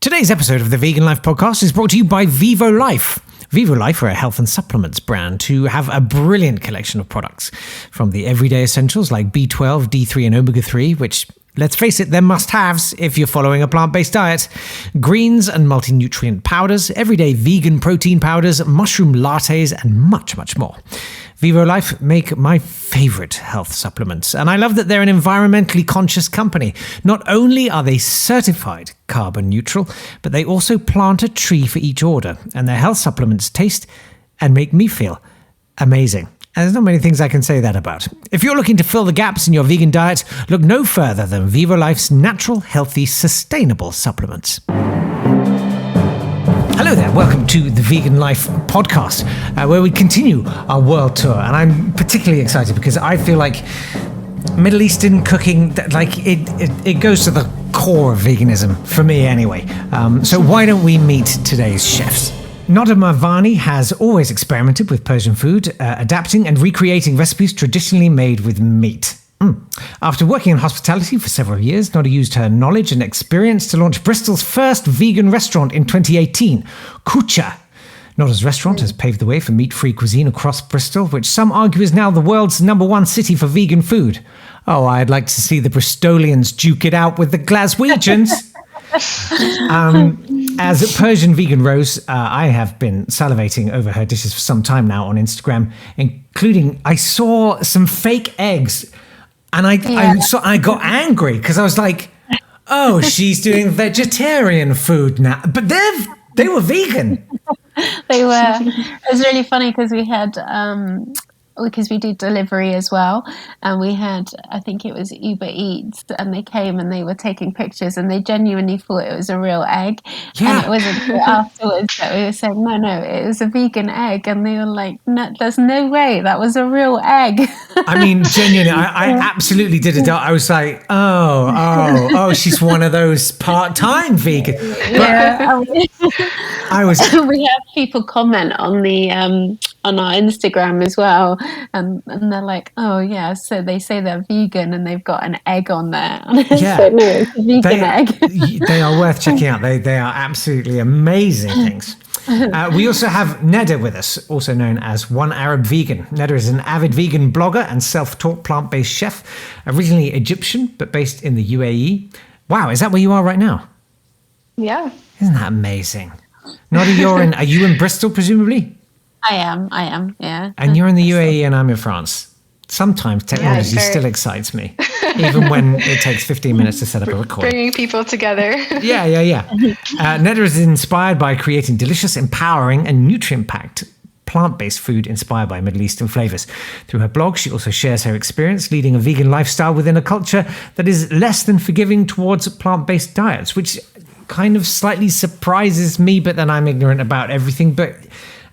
Today's episode of the Vegan Life podcast is brought to you by Vivo Life. Vivo Life are a health and supplements brand who have a brilliant collection of products, from the everyday essentials like B12, D3 and omega-3, which, let's face it, they're must-haves if you're following a plant-based diet, greens and multi-nutrient powders, everyday vegan protein powders, mushroom lattes, and much, much more. Vivo Life make my favorite health supplements, and I love that they're an environmentally conscious company. Not only are they certified carbon neutral, but they also plant a tree for each order, and their health supplements taste and make me feel amazing. And there's not many things I can say that about. If you're looking to fill the gaps in your vegan diet, look no further than Vivo Life's natural, healthy, sustainable supplements. Hello there, welcome to the Vegan Life podcast, where we continue our world tour. And I'm particularly excited because I feel like Middle Eastern cooking, it goes to the core of veganism, for me anyway. So why don't we meet today's chefs? Noda Marvani has always experimented with Persian food, adapting and recreating recipes traditionally made with meat. After working in hospitality for several years, Noda used her knowledge and experience to launch Bristol's first vegan restaurant in 2018, Koocha. Noda's restaurant has paved the way for meat-free cuisine across Bristol, which some argue is now the world's #1 city for vegan food. Oh, I'd like to see the Bristolians duke it out with the Glaswegians. As a Persian vegan Rose, I have been salivating over her dishes for some time now on Instagram, including I saw some fake eggs. And I got angry because I was like, oh, she's doing vegetarian food now. But they were vegan. They were. It was really funny because we had, because we do delivery as well. And we had, I think it was Uber Eats, and they came and they were taking pictures and they genuinely thought it was a real egg. Yeah. And it wasn't until afterwards that we were saying, no, it was a vegan egg. And they were like, no, there's no way that was a real egg. I mean, genuinely, I absolutely did it. I was like, oh, she's one of those part-time vegan. Yeah. I was. We have people comment on the on our Instagram as well, and they're like, oh yeah, so they say they're vegan and they've got an egg on there. Yeah, so, no, it's a vegan egg. They are worth checking out. They are absolutely amazing things. We also have Noda with us, also known as One Arab Vegan. Noda is an avid vegan blogger and self-taught plant-based chef, originally Egyptian but based in the UAE. Wow, is that where you are right now? Yeah. Isn't that amazing? Noda, are you in Bristol, presumably? I am, yeah. And you're in the UAE and I'm in France. Sometimes technology still excites me, even when it takes 15 minutes to set up a recording. Bringing people together. Yeah. Noda is inspired by creating delicious, empowering and nutrient-packed plant-based food inspired by Middle Eastern flavors. Through her blog, she also shares her experience leading a vegan lifestyle within a culture that is less than forgiving towards plant-based diets, which kind of slightly surprises me, but then I'm ignorant about everything. But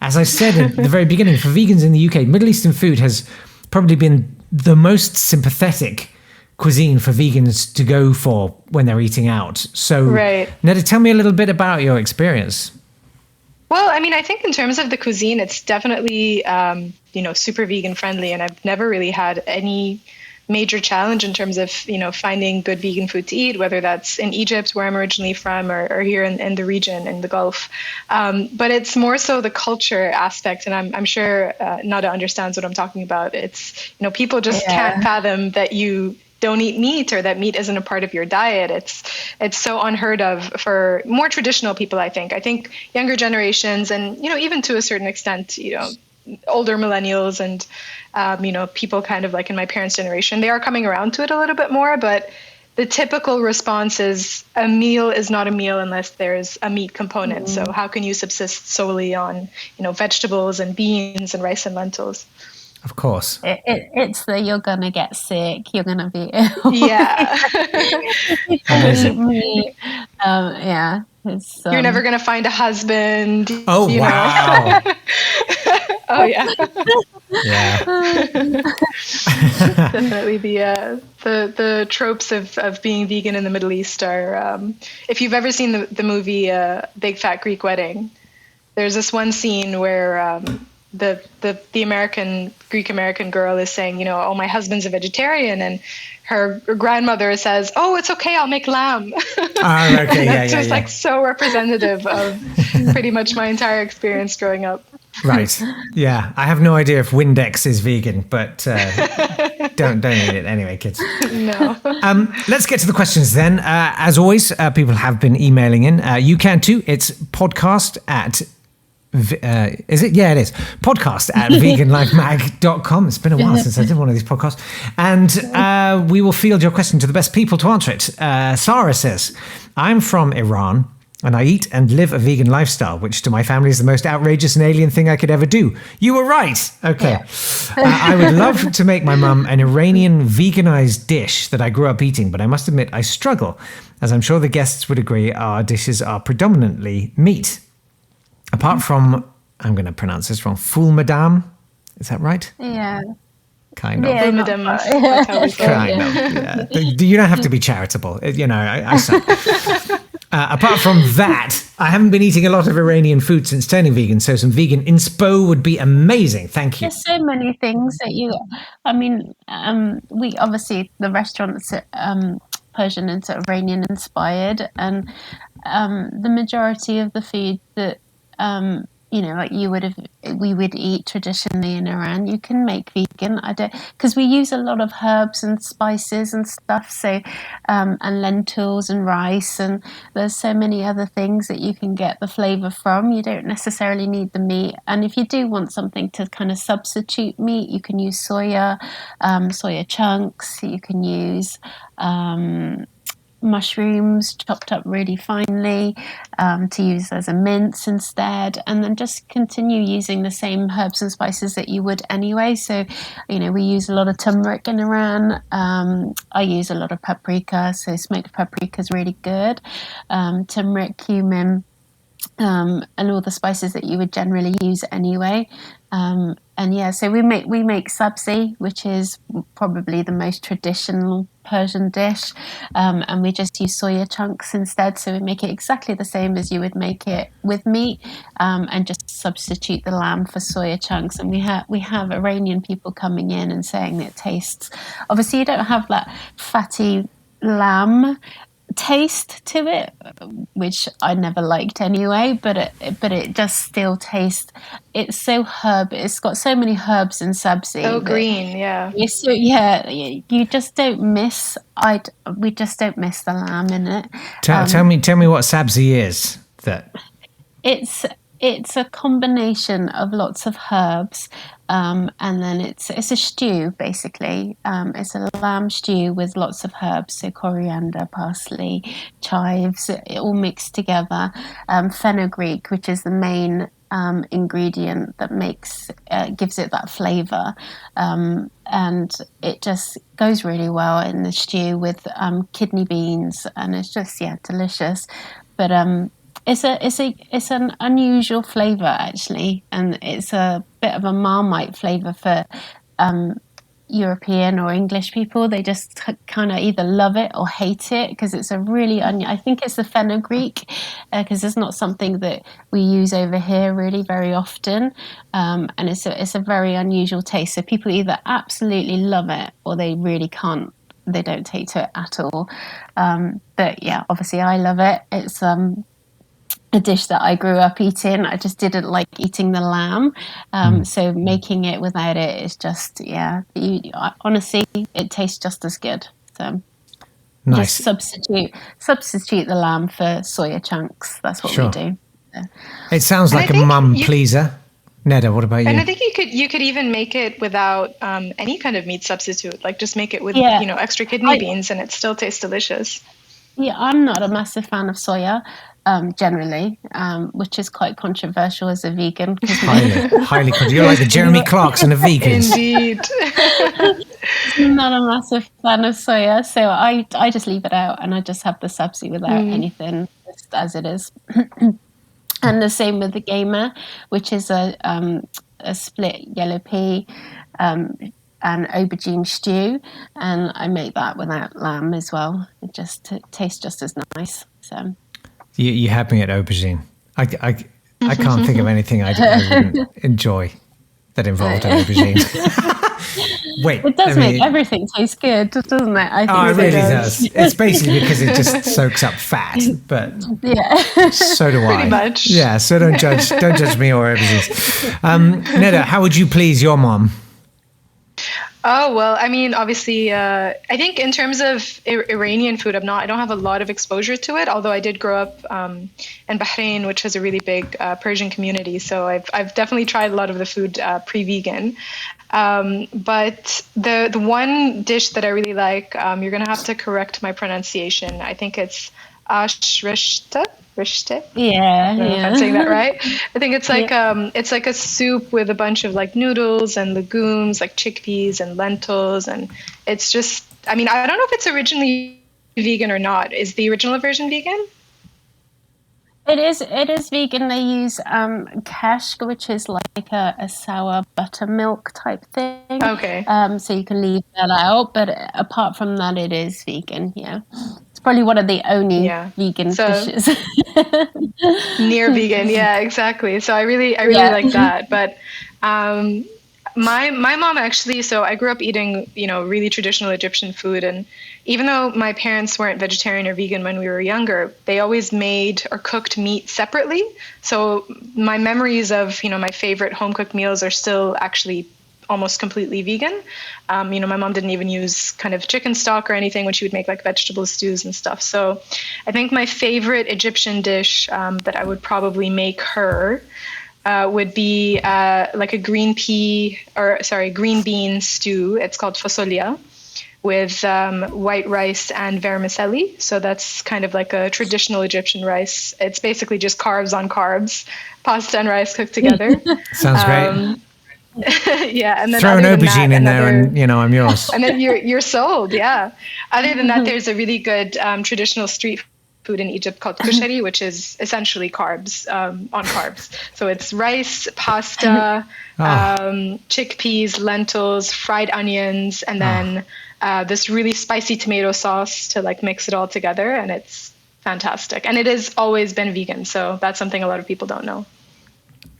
as I said at the very beginning, for vegans in the UK, Middle Eastern food has probably been the most sympathetic cuisine for vegans to go for when they're eating out. So, right. Noda, tell me a little bit about your experience. Well, I mean, I think in terms of the cuisine, it's definitely, super vegan friendly. And I've never really had any major challenge in terms of, finding good vegan food to eat, whether that's in Egypt, where I'm originally from, or here in the region, in the Gulf. But it's more so the culture aspect. And I'm sure Noda understands what I'm talking about. It's, people just can't fathom that you don't eat meat or that meat isn't a part of your diet. It's so unheard of for more traditional people, I think. I think younger generations and, even to a certain extent, older millennials and, people kind of like in my parents' generation, they are coming around to it a little bit more. But the typical response is a meal is not a meal unless there's a meat component. So how can you subsist solely on, vegetables and beans and rice and lentils? Of course. It's the you're going to get sick, you're going to be ill. Yeah. Meat. Yeah. You're never going to find a husband. Oh, wow. Oh, yeah. Yeah. Definitely the tropes of being vegan in the Middle East are, if you've ever seen the movie Big Fat Greek Wedding, there's this one scene where the American, Greek American girl is saying, you know, oh, my husband's a vegetarian, and her grandmother says, oh, it's okay, I'll make lamb. Okay, that's just like so representative of pretty much my entire experience growing up. Right. Yeah. I have no idea if Windex is vegan, but don't eat it anyway, kids. No. Let's get to the questions then. As always, people have been emailing in. You can too. It's podcast at... is it? Yeah, it is. Podcast at veganlifemag.com. It's been a while since I did one of these podcasts. And we will field your question to the best people to answer it. Sarah says, I'm from Iran, and I eat and live a vegan lifestyle, which to my family is the most outrageous and alien thing I could ever do. You were right. Okay. Yeah. I would love to make my mum an Iranian veganized dish that I grew up eating, but I must admit I struggle, as I'm sure the guests would agree our dishes are predominantly meat. Apart from, I'm going to pronounce this wrong, Fool Madame. Is that right? Yeah. Kind of. Yeah, Madame. That's how we say it. Yeah. You don't have to be charitable. You know, I suck. Apart from that, I haven't been eating a lot of Iranian food since turning vegan, so some vegan inspo would be amazing. Thank you. There's so many things that we obviously, the restaurant's Persian and sort of Iranian inspired, and the majority of the food that like we would eat traditionally in Iran, you can make vegan. Because we use a lot of herbs and spices and stuff, so and lentils and rice, and there's so many other things that you can get the flavor from. You don't necessarily need the meat, and if you do want something to kind of substitute meat, you can use soya chunks. You can use mushrooms chopped up really finely to use as a mince instead, and then just continue using the same herbs and spices that you would anyway. So, we use a lot of turmeric in Iran. I use a lot of paprika, so smoked paprika is really good. Turmeric, cumin, and all the spices that you would generally use anyway. So we make sabzi, which is probably the most traditional Persian dish, and we just use soya chunks instead. So we make it exactly the same as you would make it with meat, and just substitute the lamb for soya chunks. And we have Iranian people coming in and saying that it tastes. Obviously, you don't have that fatty lamb taste to it, which I never liked anyway, but it just still tastes. It's so it's got so many herbs in sabzi. So green, yeah. You just don't miss. We just don't miss the lamb in it. Tell me what sabzi is. That it's a combination of lots of herbs, and then it's a stew basically. It's a lamb stew with lots of herbs, so coriander, parsley, chives, all mixed together. Fenugreek, which is the main ingredient that gives it that flavour, and it just goes really well in the stew with kidney beans, and it's just delicious. But it's an unusual flavour actually, and it's a bit of a Marmite flavour for European or English people. They just kind of either love it or hate it, because it's a really I think it's the fenugreek, because it's not something that we use over here really very often, and it's a very unusual taste. So people either absolutely love it or they really can't. They don't take to it at all. But yeah, obviously I love it. It's a dish that I grew up eating. I just didn't like eating the lamb, so making it without it is just honestly, it tastes just as good. So nice. Just substitute the lamb for soya chunks. That's what we do. So. It sounds like a mum pleaser. Neda, what about you? And I think you could even make it without any kind of meat substitute. Like just make it with extra kidney beans, and it still tastes delicious. Yeah, I'm not a massive fan of soya. Generally, which is quite controversial as a vegan. Highly controversial. You're like the Jeremy Clarkson of vegans. Indeed. I'm not a massive fan of soya, so I just leave it out, and I just have the sabzi without anything, just as it is. And the same with the gamer, which is a split yellow pea and aubergine stew, and I make that without lamb as well. It just tastes just as nice. So. You had me at aubergine. I can't think of anything I wouldn't enjoy. that involved an aubergine. Wait, It does make everything taste good, doesn't it? I think it really does. It's basically because it just soaks up fat, but so do I. Pretty much. Yeah, so don't judge me or aubergines. Noda, how would you please your mom? Oh, well, I mean, obviously, I think in terms of Iranian food, I don't have a lot of exposure to it, although I did grow up in Bahrain, which has a really big Persian community. So I've definitely tried a lot of the food pre-vegan. But the one dish that I really like, you're going to have to correct my pronunciation. I think it's ashrishta. Yeah, I don't know if I'm saying that right. I think it's like a soup with a bunch of like noodles and legumes, like chickpeas and lentils, and it's just. I mean, I don't know if it's originally vegan or not. Is the original version vegan? It is vegan. They use kashk, which is like a sour buttermilk type thing. Okay. So you can leave that out, but apart from that, it is vegan. Yeah. Probably one of the only vegan dishes. Near vegan, yeah, exactly. So I really like that. But my mom actually, so I grew up eating, really traditional Egyptian food, and even though my parents weren't vegetarian or vegan when we were younger, they always made or cooked meat separately. So my memories of, my favorite home cooked meals are still actually almost completely vegan. My mom didn't even use kind of chicken stock or anything when she would make like vegetable stews and stuff. So I think my favorite Egyptian dish that I would probably make her would be like a green bean stew. It's called fasolia with white rice and vermicelli. So that's kind of like a traditional Egyptian rice. It's basically just carbs on carbs, pasta and rice cooked together. Sounds great. Yeah, and then throw an aubergine in there, and I'm yours. And then you're sold. Yeah. Other than that, there's a really good traditional street food in Egypt called Koocha, which is essentially carbs on carbs. So it's rice, pasta, chickpeas, lentils, fried onions, and then this really spicy tomato sauce to like mix it all together, and it's fantastic. And it has always been vegan, so that's something a lot of people don't know.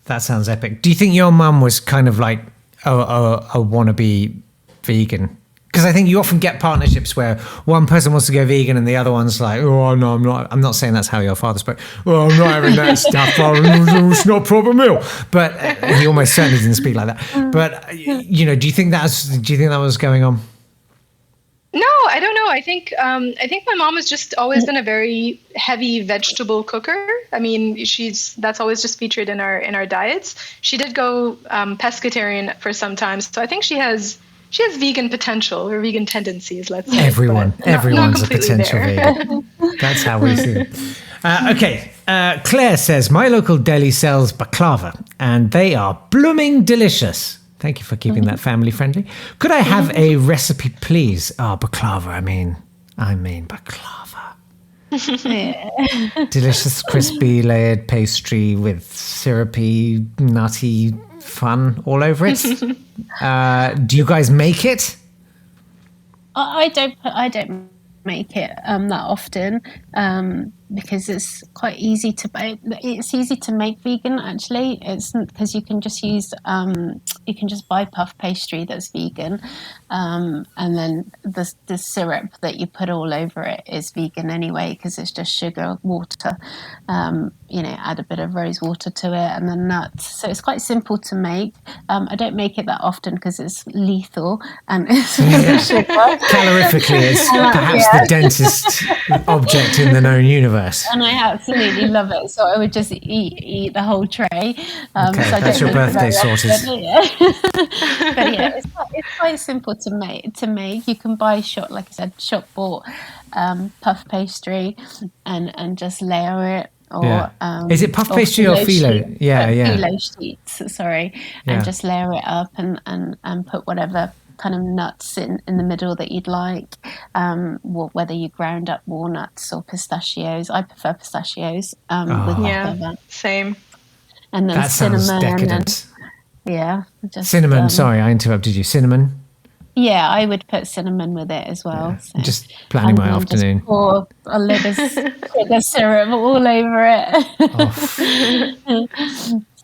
That sounds epic. Do you think your mum was kind of like a wannabe vegan? Because I think you often get partnerships where one person wants to go vegan and the other one's like, oh, no, I'm not. I'm not saying that's how your father spoke. Oh, I'm not having that stuff. It's not proper meal. But he almost certainly didn't speak like that. But, do you think that was going on? No, I don't know. I think my mom has just always been a very heavy vegetable cooker. I mean, that's always just featured in our diets. She did go pescatarian for some time, so I think she has vegan potential or vegan tendencies. Let's say everyone's a potential vegan. That's how we see it. Okay, Claire says my local deli sells baklava, and they are blooming delicious. Thank you for keeping that family friendly. Could I have a recipe, please? Baklava. I mean baklava. Delicious, crispy, layered pastry with syrupy, nutty fun all over it. Do you guys make it? I don't make it that often because it's quite easy to make. It's easy to make vegan actually. It's because you can just use you can just buy puff pastry that's vegan, and then the syrup that you put all over it is vegan anyway because it's just sugar, water. Add a bit of rose water to it and then nuts. So it's quite simple to make. I don't make it that often because it's lethal and it's sugar. Calorifically, it's perhaps the densest object in the known universe. And I absolutely love it. So I would just eat the whole tray. Okay, so that's your birthday sorted. But yeah, it's quite simple to make. You can buy shop bought puff pastry and just layer it. Or, is it puff pastry or phyllo? Phyllo sheets, sorry. And just layer it up and put whatever kind of nuts in the middle that you'd like, whether you ground up walnuts or pistachios. I prefer pistachios with whatever. Same. And then that cinnamon. Sounds decadent. Just cinnamon. Sorry, I interrupted you. Cinnamon. Yeah, I would put cinnamon with it as well. So. Just planning my afternoon. Just pour a little sugar syrup all over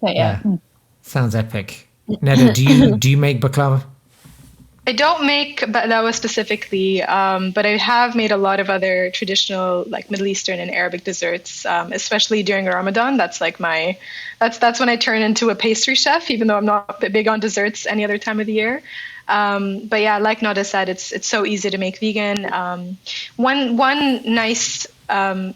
it. Sounds epic. Neda, do you make baklava? I don't make baklava specifically, but I have made a lot of other traditional, like Middle Eastern and Arabic desserts, especially during Ramadan. That's like that's when I turn into a pastry chef, even though I'm not big on desserts any other time of the year. But yeah, like Noda said, it's so easy to make vegan. One nice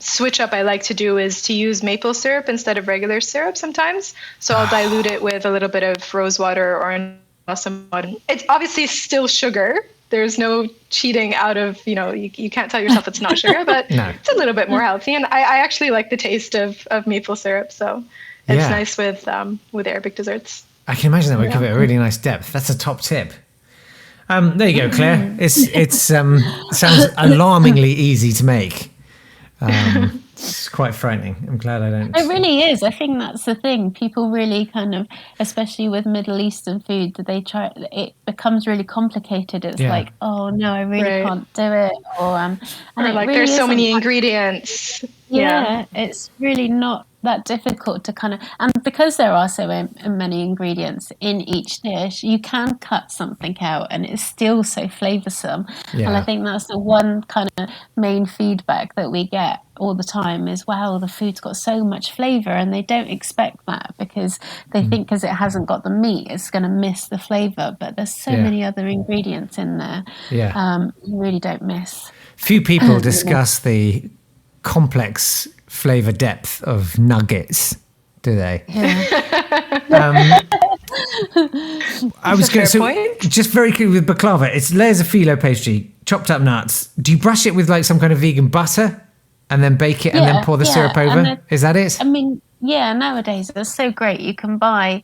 switch up I like to do is to use maple syrup instead of regular syrup sometimes. So I'll dilute it with a little bit of rose water or some water. It's obviously still sugar. There's no cheating out of, you can't tell yourself it's not sugar, but No. It's a little bit more healthy. And I actually like the taste of maple syrup. So it's nice with Arabic desserts. I can imagine that would give it a really nice depth. That's a top tip. There you go, Claire. It's sounds alarmingly easy to make. It's quite frightening. I'm glad I don't. It really is. I think that's the thing. People really kind of, especially with Middle Eastern food, that it becomes really complicated. It's like, oh no, I really can't do it. Or like really there's so many ingredients. Yeah, it's really not that difficult to kind of, and because there are so many ingredients in each dish, you can cut something out and it's still so flavoursome. And I think that's the one kind of main feedback that we get all the time is, wow, the food's got so much flavour, and they don't expect that because they think because it hasn't got the meat, it's going to miss the flavour. But there's so many other ingredients in there. You really don't miss. Few people discuss the complex flavour depth of nuggets, do they? I was going to just very quickly with baklava. It's layers of phyllo pastry, chopped up nuts. Do you brush it with like some kind of vegan butter and then bake it and then pour the syrup over? Is that it? I mean, nowadays it's so great. You can buy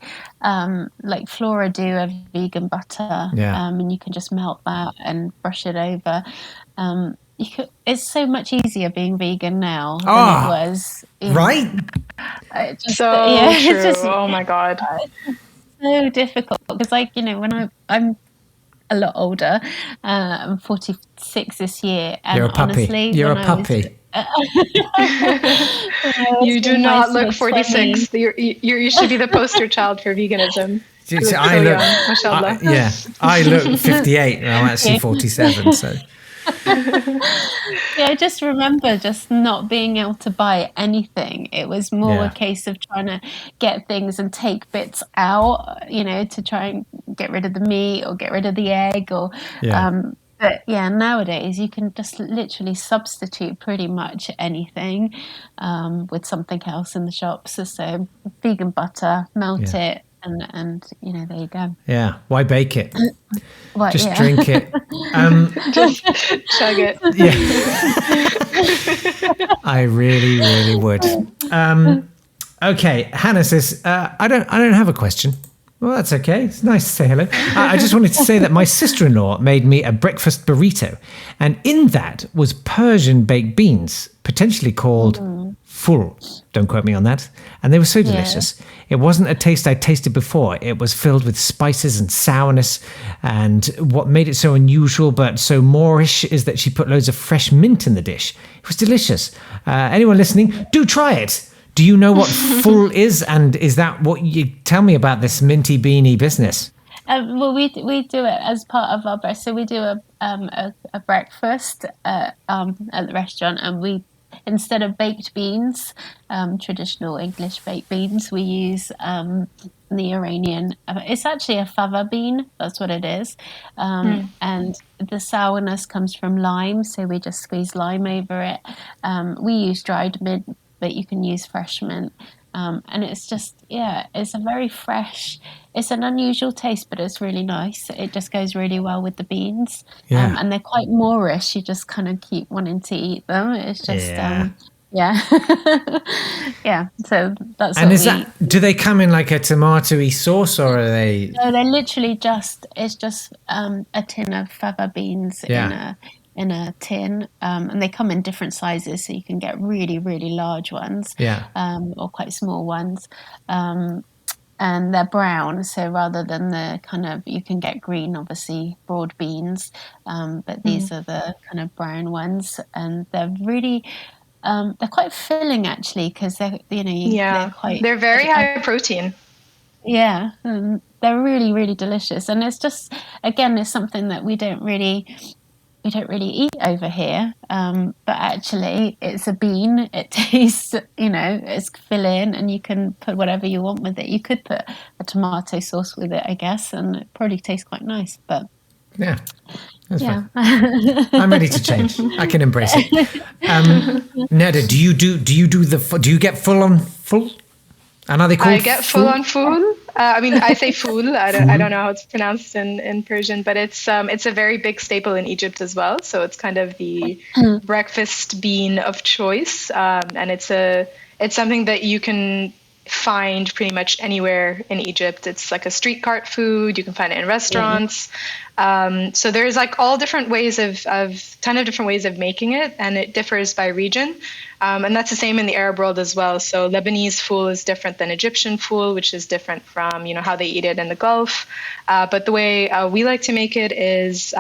like Flora do a vegan butter, and you can just melt that and brush it over. It's so much easier being vegan now than it was. Right? True. Oh my God. It's so difficult because, when I'm a lot older, I'm 46 this year. And you're a puppy. Honestly, you're a puppy. You do not look 46. You should be the poster child for veganism. I look 58 and I'm actually 47, so... I just remember just not being able to buy anything. It was more a case of trying to get things and take bits out, to try and get rid of the meat or get rid of the egg or but nowadays you can just literally substitute pretty much anything with something else in the shops. So vegan butter, melt it, and there you go. Yeah, why bake it? Just drink it. Just chug it. Yeah. I really, really would. Okay, Hannah says, I don't have a question. Well, that's okay. It's nice to say hello. I just wanted to say that my sister-in-law made me a breakfast burrito, and in that was Persian baked beans, potentially called full. Don't quote me on that. And they were so delicious. It wasn't a taste I'd tasted before. It was filled with spices and sourness. And what made it so unusual but so Moorish is that she put loads of fresh mint in the dish. It was delicious. Anyone listening, do try it. Do you know what full is? And is that what you tell me about this minty beanie business? Well, we do it as part of our breakfast. So we do a breakfast at the restaurant, and we, instead of baked beans, traditional English baked beans, we use the Iranian. It's actually a fava bean. That's what it is. And the sourness comes from lime, so we just squeeze lime over it. We use dried mint, but you can use fresh mint. And it's just, it's a very fresh, it's an unusual taste, but it's really nice. It just goes really well with the beans. And they're quite Moorish. You just kind of keep wanting to eat them. It's just, so that's and is that, do they come in like a tomato-y sauce, or are they? No, they're literally it's just a tin of fava beans in a tin, and they come in different sizes, so you can get really, really large ones, or quite small ones, and they're brown. So rather than the kind of, you can get green, obviously, broad beans, but these are the kind of brown ones, and they're really. They're quite filling actually, because they're very high protein. Yeah, they're really, really delicious. And it's just, again, it's something that we don't really eat over here. But actually, it's a bean. It tastes, it's filling, and you can put whatever you want with it. You could put a tomato sauce with it, I guess, and it probably tastes quite nice. But yeah. That's fine. I'm ready to change. I can embrace it. Noda, do you get full on full? And are they called? I get full on full. I say full. I don't know how it's pronounced in Persian, but it's a very big staple in Egypt as well. So it's kind of the breakfast bean of choice, and it's something that you can find pretty much anywhere in Egypt. It's like a street cart food. You can find it in restaurants. So there's like all different ways of ton of different ways of making it, and it differs by region. And that's the same in the Arab world as well. So Lebanese fool is different than Egyptian fool, which is different from, how they eat it in the Gulf. But the way we like to make it is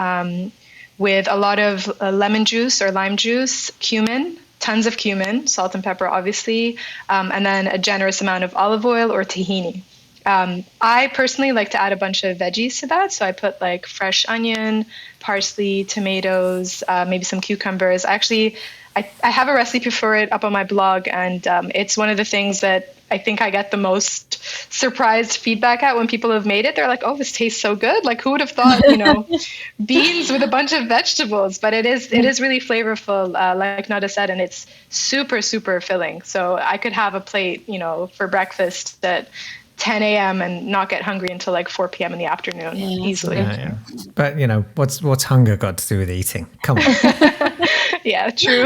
with a lot of lemon juice or lime juice, cumin, tons of cumin, salt and pepper, obviously, and then a generous amount of olive oil or tahini. I personally like to add a bunch of veggies to that. So I put like fresh onion, parsley, tomatoes, maybe some cucumbers. I have a recipe for it up on my blog, and it's one of the things that I think I get the most surprised feedback at when people have made it. They're like, "Oh, this tastes so good! Like, who would have thought, beans with a bunch of vegetables?" But it is really flavorful, like Noda said, and it's super, super filling. So I could have a plate, for breakfast at 10 a.m. and not get hungry until like 4 p.m. in the afternoon easily. Yeah. But what's hunger got to do with eating? Come on. Yeah, true.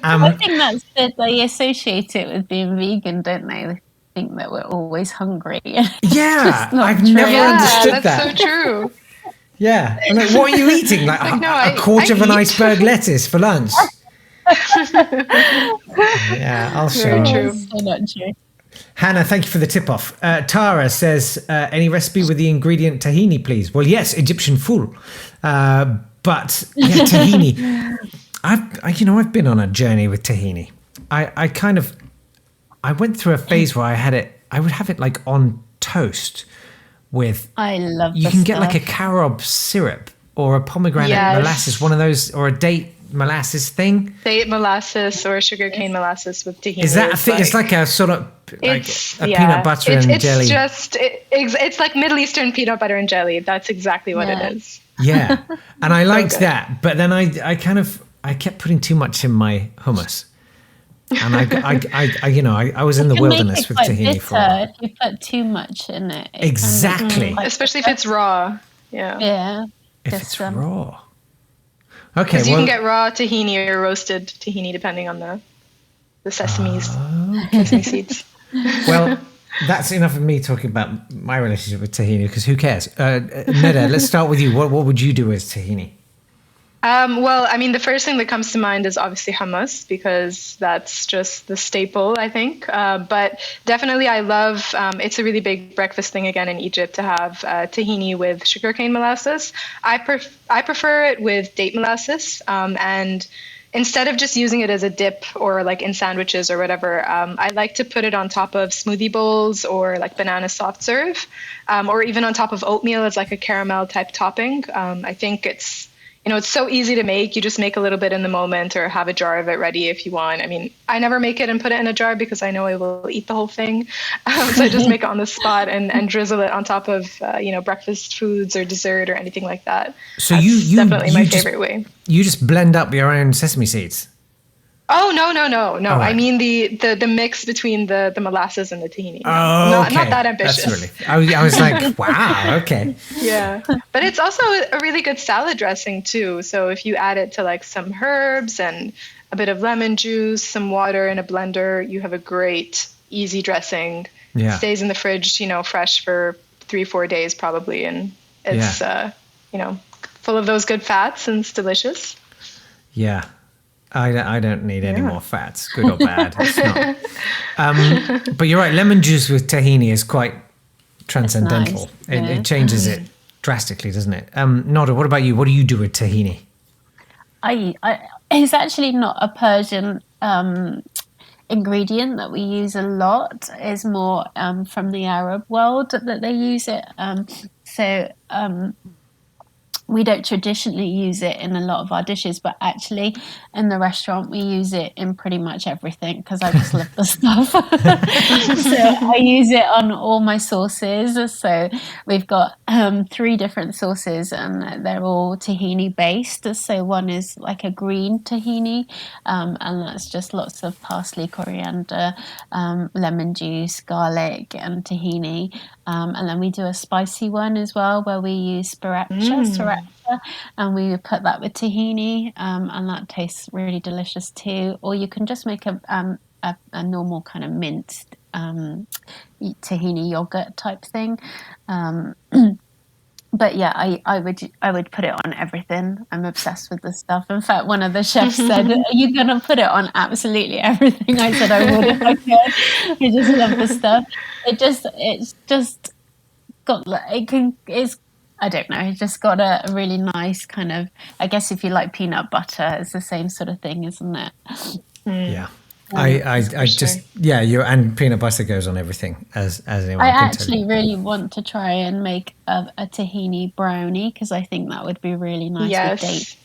I think that's that they associate it with being vegan, don't they? They think that we're always hungry. Yeah, I've never understood that. That's so true. Yeah. I'm like, what are you eating? Like a quarter of an iceberg lettuce for lunch? Yeah, I'll show you. True. So not true. Hannah, thank you for the tip-off. Tara says, any recipe with the ingredient tahini, please? Well, yes, Egyptian fool. But tahini. I've been on a journey with tahini. I went through a phase where I would have it like on toast with. I love. You can get like a carob syrup or a pomegranate molasses, one of those, or a date molasses thing. Date molasses or sugarcane molasses with tahini. Is that a thing? It's like a sort of like a peanut butter and jelly. It's like Middle Eastern peanut butter and jelly. That's exactly what it is. Yeah, and I liked that, but then I kept putting too much in my hummus. And I was in the wilderness with tahini for a while. If you put too much in it. Exactly. Especially if it's raw. Yeah. Yeah. If it's raw. Okay. Because you can get raw tahini or roasted tahini depending on the sesame seeds. Well, that's enough of me talking about my relationship with tahini, because who cares? Noda, let's start with you. What would you do with tahini? Well, I mean, the first thing that comes to mind is obviously hummus, because that's just the staple, I think. But definitely I love, it's a really big breakfast thing again in Egypt to have tahini with sugarcane molasses. I prefer it with date molasses. And instead of just using it as a dip or like in sandwiches or whatever, I like to put it on top of smoothie bowls or like banana soft serve, or even on top of oatmeal as like a caramel type topping. I think it's so easy to make. You just make a little bit in the moment or have a jar of it ready if you want. I mean, I never make it and put it in a jar because I know I will eat the whole thing. So I just make it on the spot and drizzle it on top of, breakfast foods or dessert or anything like that. So that's definitely my favorite way. You just blend up your own sesame seeds? Oh, no. Right. I mean the mix between the molasses and the tahini. Oh, okay. Not that ambitious. That's really, I was like, wow, okay. Yeah. But it's also a really good salad dressing too. So if you add it to like some herbs and a bit of lemon juice, some water in a blender, you have a great, easy dressing. Yeah. Stays in the fridge, fresh for 3-4 days probably. And it's, full of those good fats and it's delicious. Yeah. I don't need any more fats, good or bad. It's not. But you're right, lemon juice with tahini is quite transcendental. Nice. It changes it drastically, doesn't it? Noda, what about you? What do you do with tahini? It's actually not a Persian. ingredient that we use a lot is more from the Arab world that they use it. We don't traditionally use it in a lot of our dishes, but actually in the restaurant we use it in pretty much everything because I just love the stuff. So I use it on all my sauces. So we've got 3 different sauces and they're all tahini based. So one is like a green tahini, and that's just lots of parsley, coriander, lemon juice, garlic and tahini. And then we do a spicy one as well where we use sriracha, and we put that with tahini, and that tastes really delicious too. Or you can just make a normal kind of minced tahini yogurt type thing. But yeah, I would put it on everything. I'm obsessed with this stuff. In fact, one of the chefs said, "Are you gonna put it on absolutely everything?" I said I would if I could. I just love the stuff. It's just got it's I don't know. It just got a really nice kind of. I guess if you like peanut butter, it's the same sort of thing, isn't it? Yeah. I just and peanut butter goes on everything as anyone I can actually tell you. really want to try and make a tahini brownie because I think that would be really nice with dates.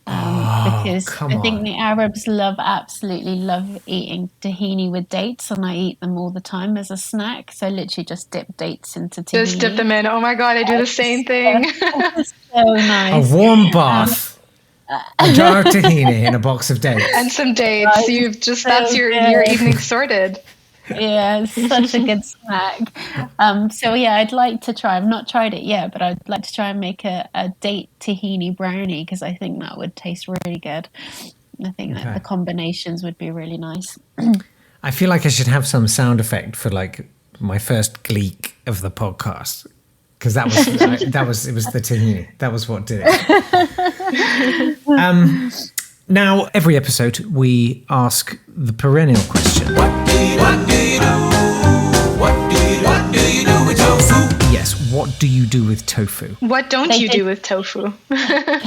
Because I think the Arabs absolutely love eating tahini with dates, and I eat them all the time as a snack. So literally just dip dates into tahini. Just dip them in. Oh my God, I do the same thing. It's so nice. A warm bath. A jar of tahini in a box of dates. And some dates. You've just, that's your evening sorted. Yeah, it's such a good snack. So yeah, I'd like to try. I've not tried it yet, but I'd like to try and make a date tahini brownie because I think that would taste really good. I think that the combinations would be really nice. I feel like I should have some sound effect for like my first gleek of the podcast. Because it was the tahini. That was what did it. Now, every episode, we ask the perennial question. What do you do with tofu? Yes, what do you do with tofu? What don't you do with tofu?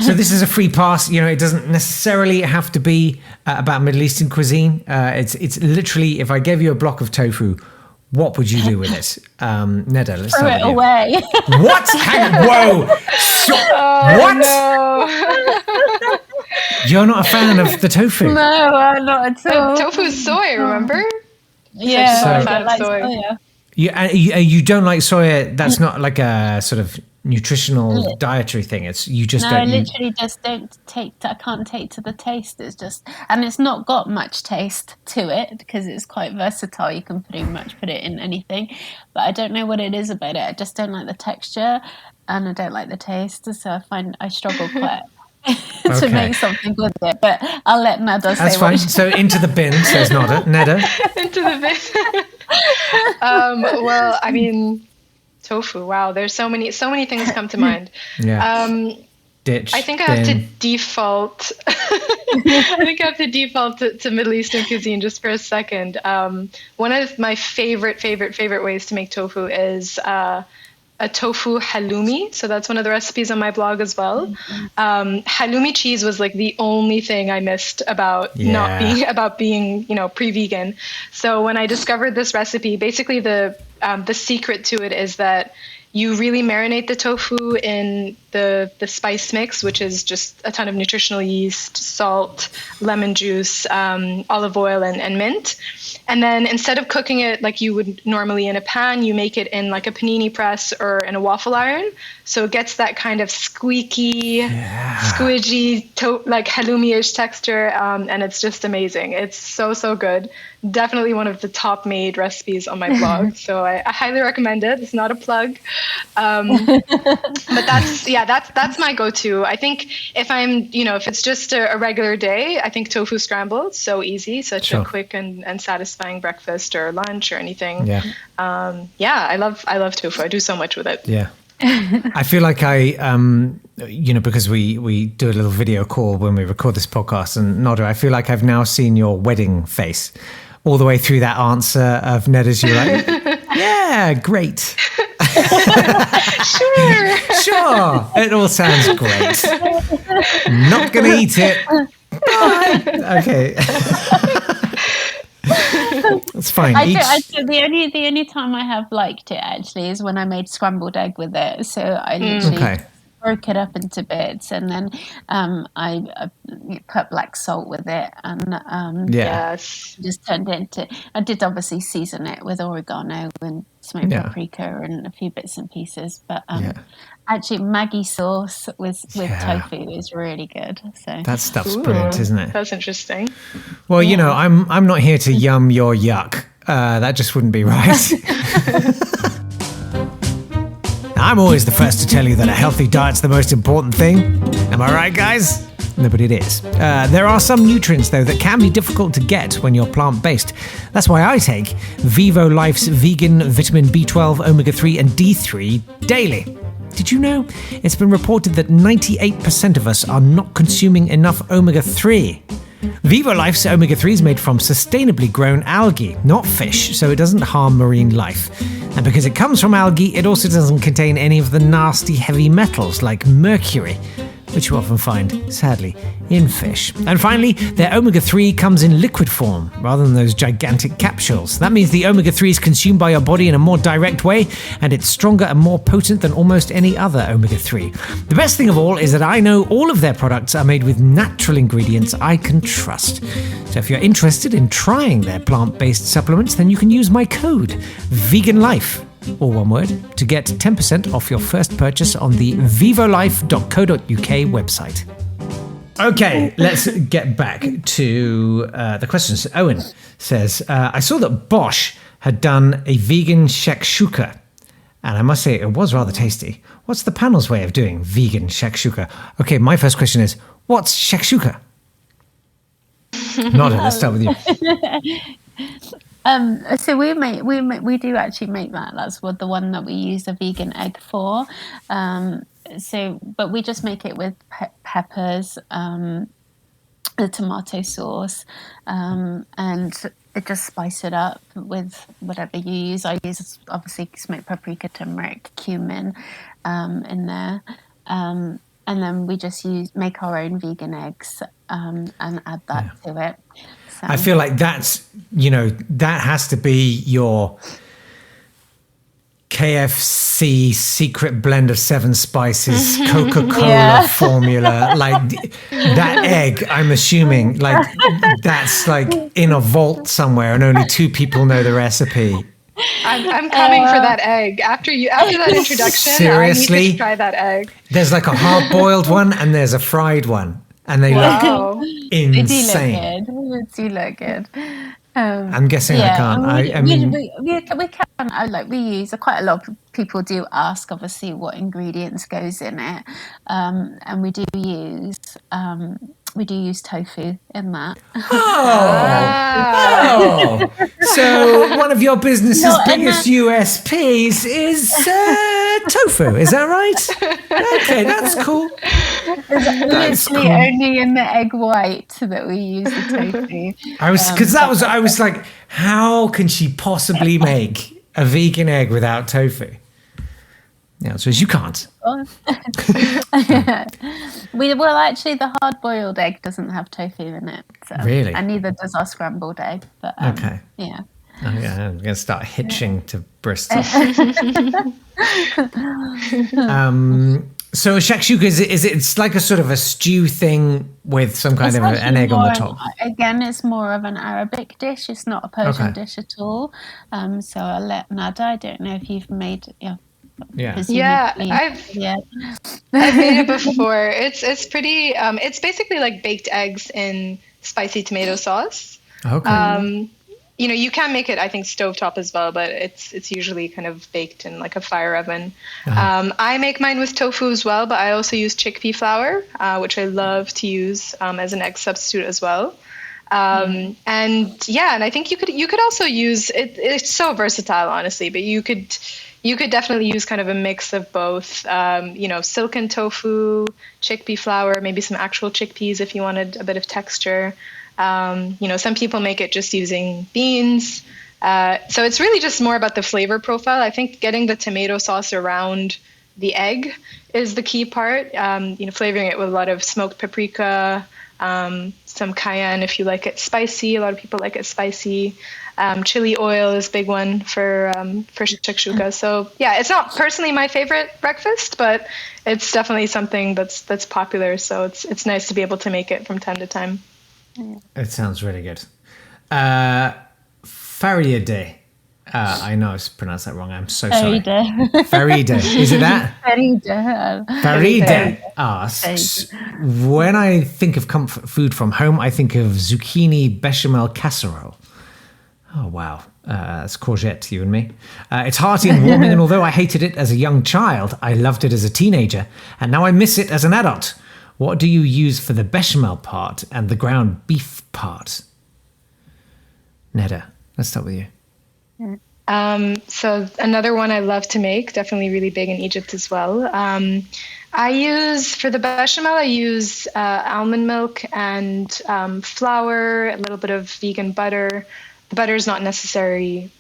So this is a free pass. You know, it doesn't necessarily have to be about Middle Eastern cuisine. It's literally, if I gave you a block of tofu, what would you do with it? Neda, let's throw start it with you. away. What? Whoa! What? No. You're not a fan of the tofu? No, I'm not at all. Tofu is soy, remember? Yeah, So, I fan don't of like soy. soya. You don't like soya? That's not like a sort of nutritional dietary thing. It's you just No, don't. I literally just don't I can't take to the taste. It's just, and it's not got much taste to it because it's quite versatile. You can pretty much put it in anything. But I don't know what it is about it. I just don't like the texture and I don't like the taste. So I find I struggle quite to make something with it. But I'll let Nada say. That's fine. So into the bin, says Neda. Into the bin. Well, I mean, tofu. Wow, there's so many things come to mind. Yeah. Ditch. I think I have to default. To Middle Eastern cuisine just for a second. One of my favorite ways to make tofu is a tofu halloumi. So that's one of the recipes on my blog as well. Halloumi cheese was like the only thing I missed about being pre-vegan. So when I discovered this recipe, basically the secret to it is that you really marinate the tofu in the spice mix, which is just a ton of nutritional yeast, salt, lemon juice, olive oil, and mint. And then instead of cooking it like you would normally in a pan, you make it in like a panini press or in a waffle iron. So it gets that kind of squeaky, squidgy, like halloumi-ish texture. And it's just amazing. It's so good. Definitely one of the top made recipes on my blog. So I highly recommend it. It's not a plug. But that's my go-to. I think if if it's just a regular day, I think tofu scrambled, so easy, such a quick and satisfying breakfast or lunch or anything. I love tofu. I do so much with it. Yeah. I feel like because we do a little video call when we record this podcast, and Noda, I feel like I've now seen your wedding face all the way through that answer of Neda's. You're like, yeah, great. Sure. It all sounds great. Not gonna eat it. Bye. Okay. It's fine. The only time I have liked it actually is when I made scrambled egg with it. So I literally broke it up into bits, and then I put black salt with it, and just turned it into. I did obviously season it with oregano and smoked paprika and a few bits and pieces, but actually Maggi sauce with tofu is really good. So that stuff's brilliant, isn't it? That's interesting. Well, you know, I'm not here to yum your yuck. That just wouldn't be right. I'm always the first to tell you that a healthy diet's the most important thing. Am I right, guys? No, but it is. There are some nutrients, though, that can be difficult to get when you're plant-based. That's why I take Vivo Life's vegan vitamin B12, omega-3 and D3 daily. Did you know? It's been reported that 98% of us are not consuming enough omega-3. Vivo Life's omega-3 is made from sustainably grown algae, not fish, so it doesn't harm marine life. And because it comes from algae, it also doesn't contain any of the nasty heavy metals like mercury, which you often find, sadly, in fish. And finally, their omega-3 comes in liquid form, rather than those gigantic capsules. That means the omega-3 is consumed by your body in a more direct way, and it's stronger and more potent than almost any other omega-3. The best thing of all is that I know all of their products are made with natural ingredients I can trust. So if you're interested in trying their plant-based supplements, then you can use my code, VEGANLIFE, all one word, to get 10% off your first purchase on the vivolife.co.uk website. Okay, let's get back to the questions. Owen says, I saw that Bosch had done a vegan shakshuka, and I must say it was rather tasty. What's the panel's way of doing vegan shakshuka? Okay, my first question is, what's shakshuka? Noda, let's start with you. So we do actually make that. That's what the one that we use the vegan egg for. But we just make it with peppers, the tomato sauce, and it just spice it up with whatever you use. I use obviously smoked paprika, turmeric, cumin in there, and then we just make our own vegan eggs and add that to it. So. I feel like that's, that has to be your KFC secret blend of 7 spices, Coca-Cola formula. Like that egg, I'm assuming, like that's like in a vault somewhere and only 2 people know the recipe. I'm coming for that egg. After that introduction, seriously? I need to try that egg. There's like a hard-boiled one and there's a fried one. And they look insane. They do look good. I'm guessing I can't. We can. We use quite a lot of people do ask, obviously, what ingredients goes in it, and we do use tofu in that. Oh. So one of your business's biggest USPs is tofu. Is that right? Okay, that's cool. It's literally only in the egg white that we use the tofu. I was like, how can she possibly make a vegan egg without tofu? The answer is you can't. Actually, the hard-boiled egg doesn't have tofu in it. So, really? And neither does our scrambled egg. But okay. Yeah. Oh, yeah, I'm going to start hitching to Bristol. So shakshuka, it's like a sort of a stew thing with some kind of an egg on the top. Again, it's more of an Arabic dish. It's not a Persian dish at all. So I'll let Noda. I don't know if you've made. I've made it before. It's pretty. It's basically like baked eggs in spicy tomato sauce. Okay. You can make it, I think, stovetop as well, but it's usually kind of baked in like a fire oven. Uh-huh. I make mine with tofu as well, but I also use chickpea flour, which I love to use as an egg substitute as well. And I think you could also use it. It's so versatile, honestly, but you could definitely use kind of a mix of both, silken tofu, chickpea flour, maybe some actual chickpeas if you wanted a bit of texture. Some people make it just using beans. So it's really just more about the flavor profile. I think getting the tomato sauce around the egg is the key part. Flavoring it with a lot of smoked paprika, some cayenne if you like it spicy. A lot of people like it spicy. Chili oil is a big one for shakshuka. So yeah, it's not personally my favorite breakfast, but it's definitely something that's popular. So it's nice to be able to make it from time to time. It sounds really good. Farideh. I know I pronounced that wrong. I'm so sorry. Farideh. Is it that? Farideh. When I think of comfort food from home, I think of zucchini bechamel casserole. Oh, wow. It's courgette, you and me. It's hearty and warming, and although I hated it as a young child, I loved it as a teenager, and now I miss it as an adult. What do you use for the bechamel part and the ground beef part? Noda, let's start with you. So another one I love to make, definitely really big in Egypt as well. For the bechamel, I use almond milk and flour, a little bit of vegan butter. The butter is not necessarily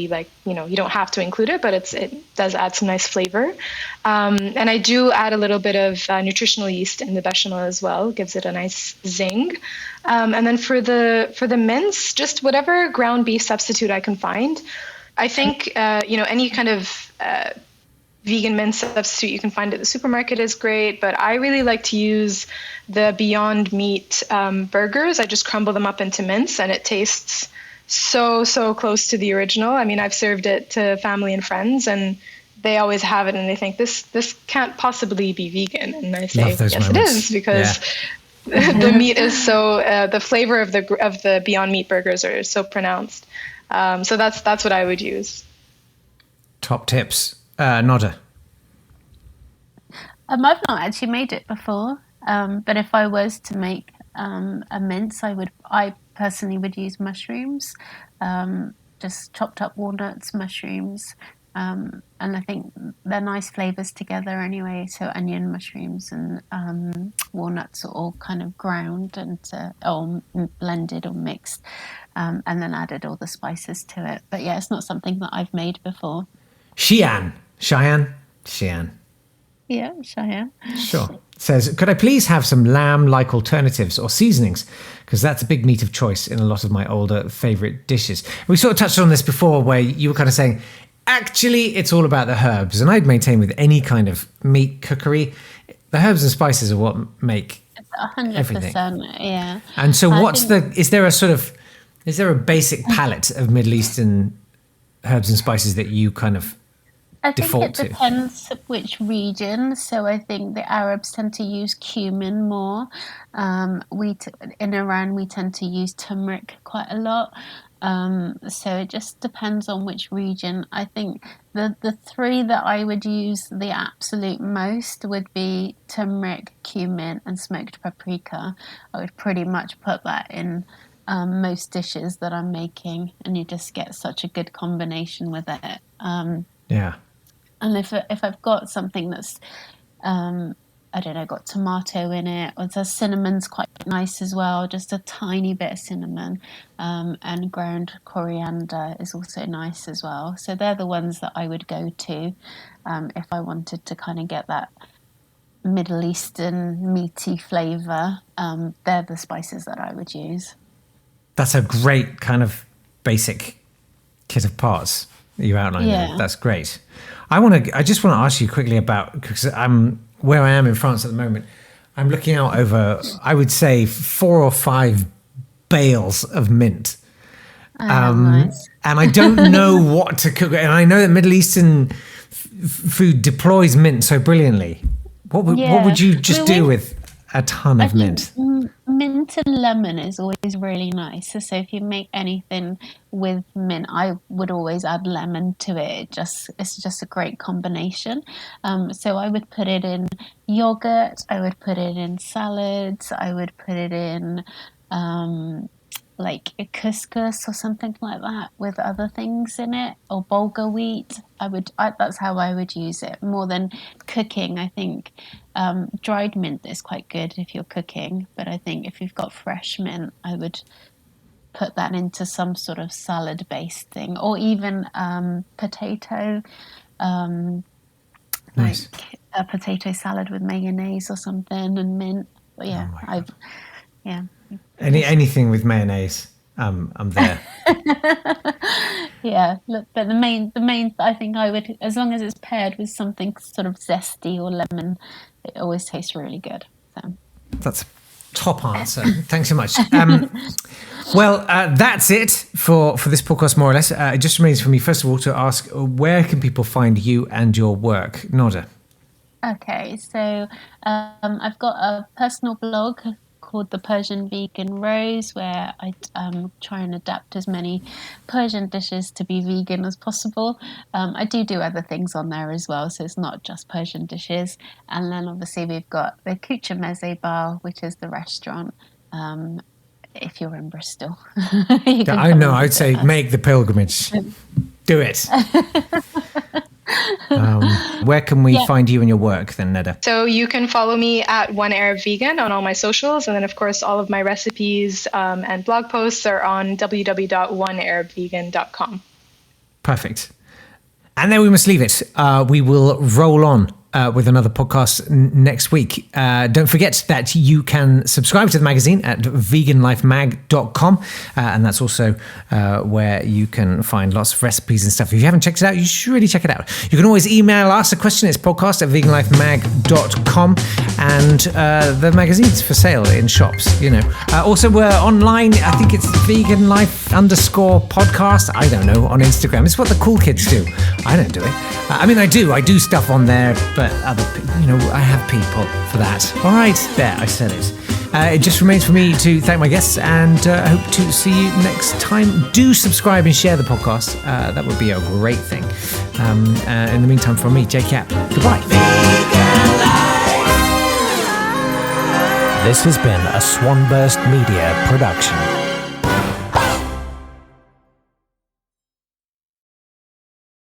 like, you don't have to include it, but it does add some nice flavor. And I do add a little bit of nutritional yeast in the bechamel as well, gives it a nice zing. And then for the mince, just whatever ground beef substitute I can find. I think, any kind of vegan mince substitute you can find at the supermarket is great, but I really like to use the Beyond Meat burgers. I just crumble them up into mince, and it tastes so close to the original. I mean, I've served it to family and friends, and they always have it, and they think this can't possibly be vegan. And I say, yes, moments. It is, because the meat is so the flavor of the Beyond Meat burgers are so pronounced. So that's what I would use. Top tips, Noda. I've not actually made it before, but if I was to make a mince, I personally would use mushrooms, just chopped up walnuts, mushrooms, and I think they're nice flavors together anyway. So onion, mushrooms, and walnuts are all kind of ground and or blended or mixed, and then added all the spices to it. But yeah, it's not something that I've made before. Cheyenne. Yeah, Cheyenne. Sure. Says, could I please have some lamb-like alternatives or seasonings? Because that's a big meat of choice in a lot of my older favourite dishes. We sort of touched on this before, where you were kind of saying, actually, it's all about the herbs. And I'd maintain with any kind of meat cookery, the herbs and spices are what make 100%, everything. Yeah. And so is there a basic palette of Middle Eastern herbs and spices that you kind of default to? I think it depends which region. So I think the Arabs tend to use cumin more. In Iran, we tend to use turmeric quite a lot. So it just depends on which region. I think the three that I would use the absolute most would be turmeric, cumin, and smoked paprika. I would pretty much put that in most dishes that I'm making, and you just get such a good combination with it. Yeah. And if I've got something that's, I don't know, got tomato in it, or the cinnamon's quite nice as well, just a tiny bit of cinnamon, and ground coriander is also nice as well. So they're the ones that I would go to if I wanted to kind of get that Middle Eastern meaty flavour. They're the spices that I would use. That's a great kind of basic kit of parts that you outlined there. That's great. I just want to ask you quickly about, because where I am in France at the moment, I'm looking out over, I would say, 4 or 5 bales of mint. Nice. And I don't know what to cook. And I know that Middle Eastern food deploys mint so brilliantly. What would you just do with a ton of mint? Mint and lemon is always really nice. So if you make anything with mint, I would always add lemon to it. It's just a great combination. So I would put it in yogurt. I would put it in salads. I would put it in like a couscous or something like that with other things in it, or bulgur wheat. That's how I would use it more than cooking. I think dried mint is quite good if you're cooking, but I think if you've got fresh mint, I would put that into some sort of salad based thing, or even potato, nice. Like a potato salad with mayonnaise or something and mint. But yeah, anything with mayonnaise. I'm there. Yeah, look, but the main, I think I would, as long as it's paired with something sort of zesty or lemon, it always tastes really good. So that's a top answer. Thanks so much. Well, that's it for this podcast, more or less. It just remains for me, first of all, to ask, where can people find you and your work? Noda. Okay, so I've got a personal blog called The Persian Vegan Rose, where I try and adapt as many Persian dishes to be vegan as possible. I do other things on there as well, so it's not just Persian dishes. And then obviously we've got the Koocha Meze Bar, which is the restaurant. If you're in Bristol, I know. I'd say make the pilgrimage. Do it. Where can we find you and your work then, Noda? So you can follow me at One Arab Vegan on all my socials. And then, of course, all of my recipes and blog posts are on www.onearabvegan.com. Perfect. And then we must leave it. We will roll on with another podcast next week. Don't forget that you can subscribe to the magazine at veganlifemag.com. And that's also where you can find lots of recipes and stuff. If you haven't checked it out, you should really check it out. You can always email us a question. It's podcast@veganlifemag.com. And the magazine's for sale in shops, Also, we're online. I think it's veganlife_podcast. I don't know, on Instagram. It's what the cool kids do. I don't do it. I do stuff on there, but other people, I have people for that. All right, there, I said it. It just remains for me to thank my guests, and I hope to see you next time. Do subscribe and share the podcast. That would be a great thing. In the meantime, from me, Jay Cap, goodbye. This has been a Swanburst Media production.